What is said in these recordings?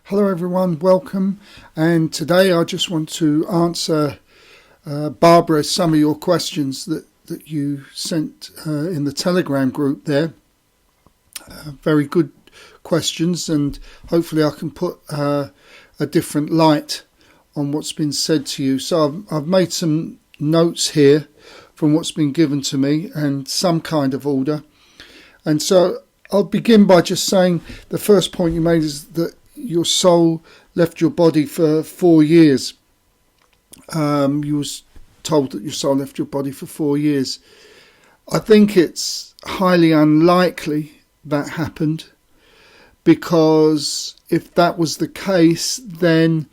Hello everyone, welcome. And today I just want to answer, Barbara, some of your questions that you sent in the Telegram group there. Very good questions, and hopefully I can put a different light on what's been said to you. So I've made some notes here from what's been given to me and some kind of order. And so I'll begin by just saying the first point you made is that your soul left your body for 4 years. You was told that your soul left your body for 4 years. I think it's highly unlikely that happened, because if that was the case, then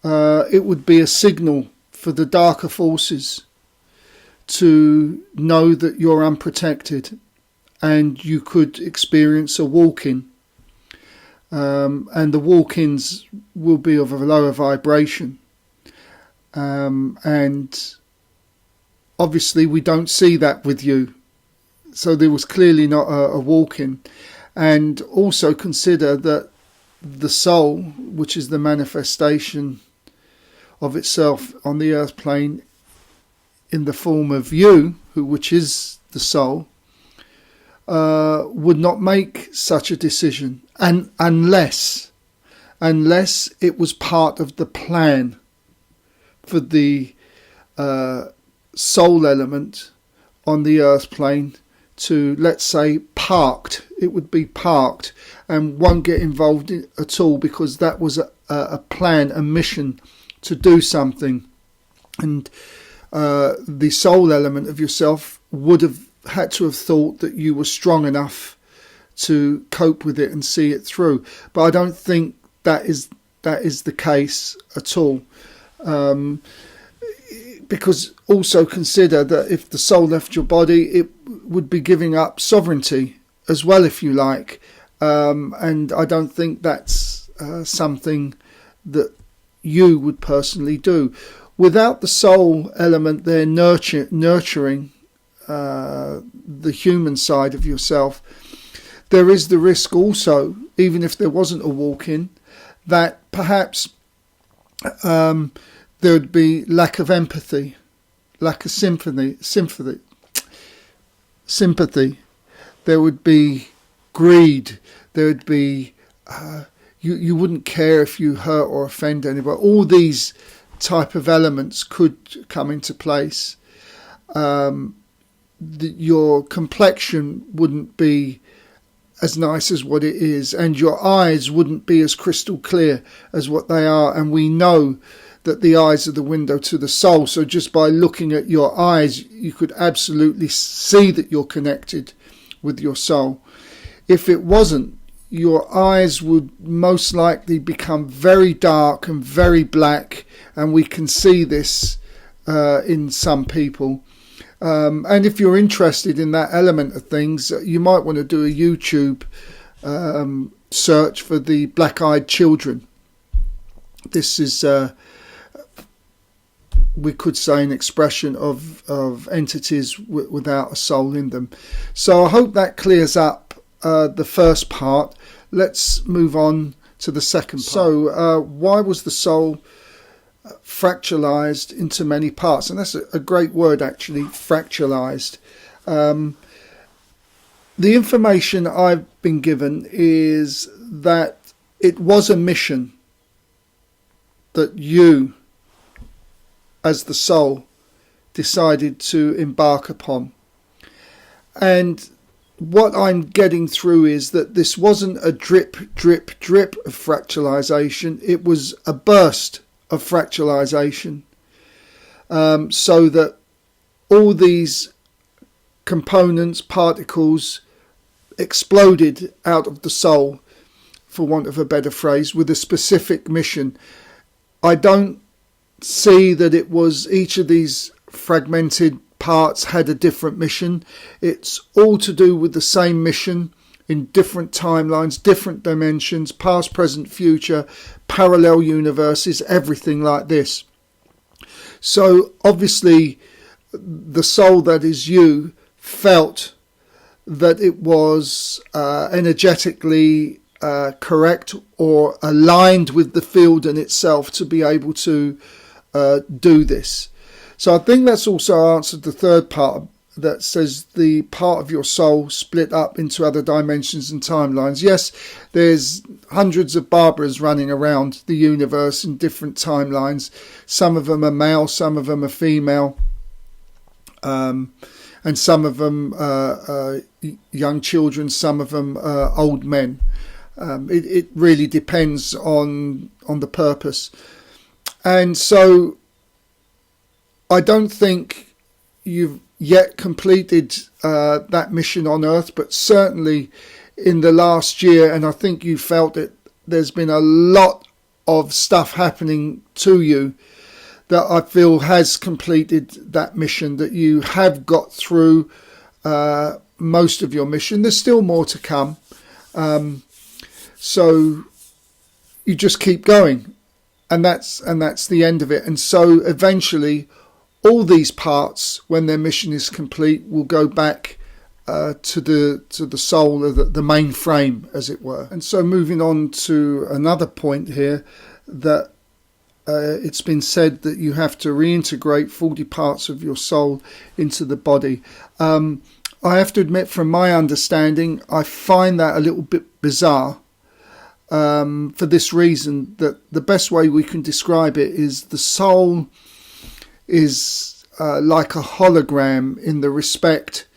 it would be a signal for the darker forces to know that you're unprotected and you could experience a walk-in. And the walk-ins will be of a lower vibration. And obviously we don't see that with you. So there was clearly not a walk-in. And also consider that the soul, which is the manifestation of itself on the earth plane in the form of you, which is the soul, would not make such a decision, and unless it was part of the plan for the soul element on the earth plane to, let's say, it would be parked and won't get involved at all, because that was a plan, a mission to do something. And the soul element of yourself would have had to have thought that you were strong enough to cope with it and see it through. But I don't think that is the case at all. Because also consider that if the soul left your body, it would be giving up sovereignty as well, if you like. And I don't think that's something that you would personally do. Without the soul element there nurturing the human side of yourself, there is the risk also, even if there wasn't a walk-in, that perhaps there would be lack of empathy, lack of sympathy. There would be greed. There would be you wouldn't care if you hurt or offend anybody. All these type of elements could come into place. Your complexion wouldn't be as nice as what it is, and your eyes wouldn't be as crystal clear as what they are. And we know that the eyes are the window to the soul. So just by looking at your eyes, you could absolutely see that you're connected with your soul. If it wasn't, your eyes would most likely become very dark and very black, and we can see this in some people. And if you're interested in that element of things, you might want to do a YouTube search for the black-eyed children. This is, we could say, an expression of entities without a soul in them. So I hope that clears up the first part. Let's move on to the second part. So why was the soul fractalized into many parts? And that's a great word, actually, fractalized. The information I've been given is that it was a mission that you, as the soul, decided to embark upon. And what I'm getting through is that this wasn't a drip of fractalization. It was a burst of fractalization, so that all these components, particles, exploded out of the soul, for want of a better phrase, with a specific mission. I don't see that it was each of these fragmented parts had a different mission. It's all to do with the same mission in different timelines, different dimensions, past, present, future, parallel universes, everything like this. So obviously the soul that is you felt that it was energetically correct or aligned with the field in itself to be able to do this. So I think that's also answered the third part that says the part of your soul split up into other dimensions and timelines. Yes, there's hundreds of Barbaras running around the universe in different timelines. Some of them are male, some of them are female, and some of them are young children, some of them are old men. It really depends on the purpose. And so I don't think you've yet completed that mission on Earth, but certainly in the last year, and I think you felt it, there's been a lot of stuff happening to you that I feel has completed that mission, that you have got through most of your mission. There's still more to come. So you just keep going, and that's the end of it. And so eventually all these parts, when their mission is complete, will go back to the soul of the main frame, as it were. And so moving on to another point here, that it's been said that you have to reintegrate 40 parts of your soul into the body. I have to admit, from my understanding, I find that a little bit bizarre, for this reason, that the best way we can describe it is the soul is like a hologram, in the respect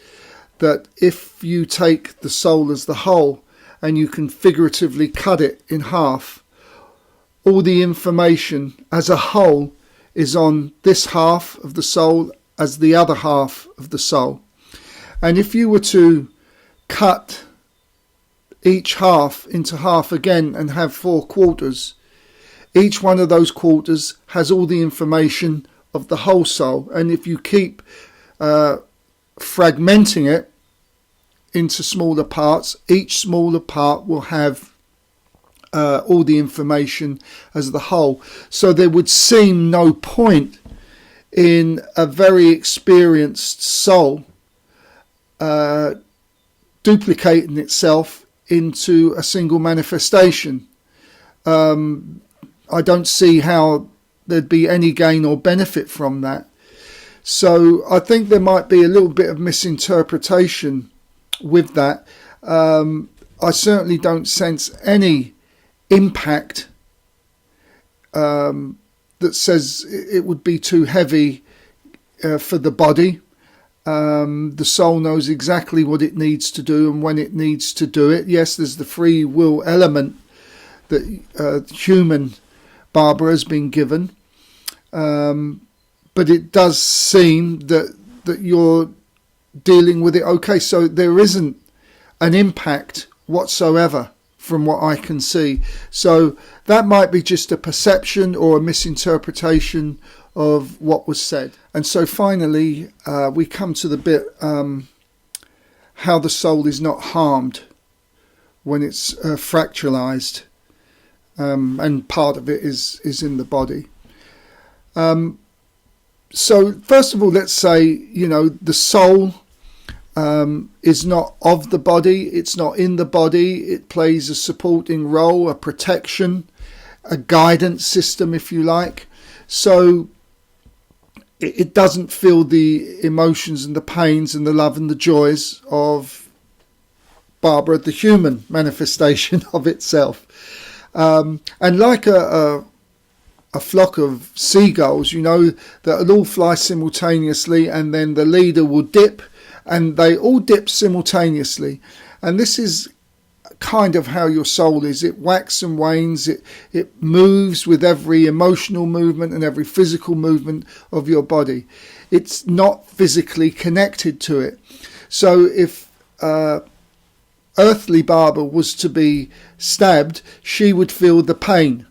that if you take the soul as the whole and you can figuratively cut it in half, all the information as a whole is on this half of the soul as the other half of the soul. And if you were to cut each half into half again and have 4 quarters, each one of those quarters has all the information of the whole soul. And if you keep fragmenting it into smaller parts, each smaller part will have all the information as the whole. So there would seem no point in a very experienced soul duplicating itself into a single manifestation. I don't see how there'd be any gain or benefit from that. So I think there might be a little bit of misinterpretation with that. I certainly don't sense any impact that says it would be too heavy for the body. The soul knows exactly what it needs to do and when it needs to do it. Yes, there's the free will element that human Barbara has been given, but it does seem that you're dealing with it okay. So there isn't an impact whatsoever from what I can see. So that might be just a perception or a misinterpretation of what was said. And so finally we come to the bit how the soul is not harmed when it's fractalized, and part of it is in the body. So first of all, let's say, the soul is not of the body, it's not in the body, it plays a supporting role, a protection, a guidance system, if you like. So it doesn't feel the emotions and the pains and the love and the joys of Barbara, the human manifestation of itself. And like a flock of seagulls, that'll all fly simultaneously, and then the leader will dip, and they all dip simultaneously. And this is kind of how your soul is. It waxes and wanes. It moves with every emotional movement and every physical movement of your body. It's not physically connected to it. So if earthly Barbara was to be stabbed, she would feel the pain,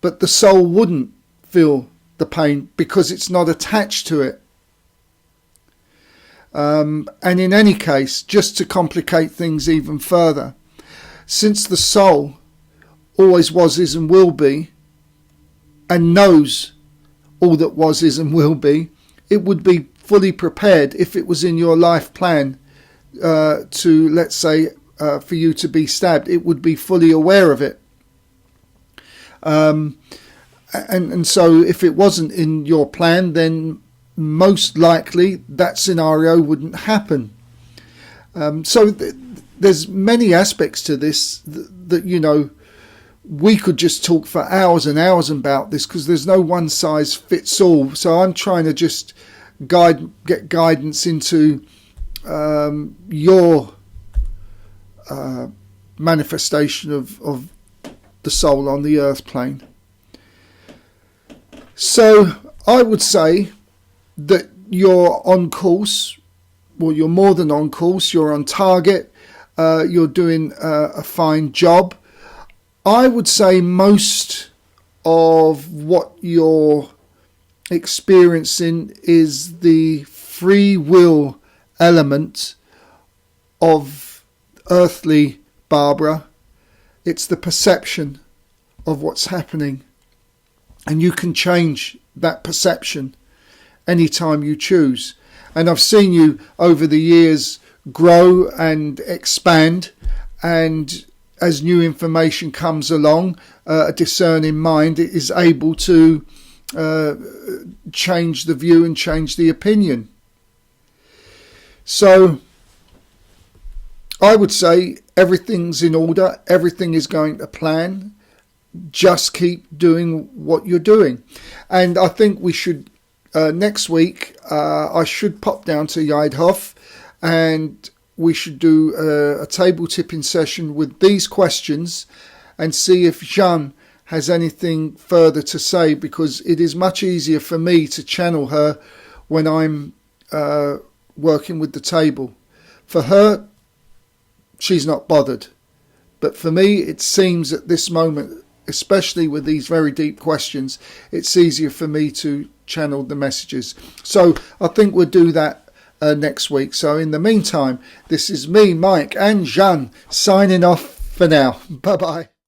but the soul wouldn't feel the pain because it's not attached to it. And in any case, just to complicate things even further, since the soul always was, is and will be, and knows all that was, is and will be, it would be fully prepared if it was in your life plan to, let's say, for you to be stabbed, it would be fully aware of it. And so if it wasn't in your plan, then most likely that scenario wouldn't happen. So there's many aspects to this that, you know, we could just talk for hours and hours about this, because there's no one size fits all. So I'm trying to just get guidance into your manifestation of the soul on the earth plane. So I would say that you're on course. Well, you're more than on course. You're on target. You're doing a fine job. I would say most of what you're experiencing is the free will element of earthly Barbara. It's the perception of what's happening, and you can change that perception anytime you choose. And I've seen you over the years grow and expand, and as new information comes along, a discerning mind is able to change the view and change the opinion. So I would say everything's in order, everything is going to plan. Just keep doing what you're doing. And I think we should, next week, I should pop down to Eidhof, and we should do a table tipping session with these questions and see if Jeanne has anything further to say, because it is much easier for me to channel her when I'm working with the table. For her, she's not bothered. But for me, it seems at this moment, especially with these very deep questions, it's easier for me to channel the messages. So I think we'll do that next week. So in the meantime, this is me, Mike, and Jeanne signing off for now. Bye-bye.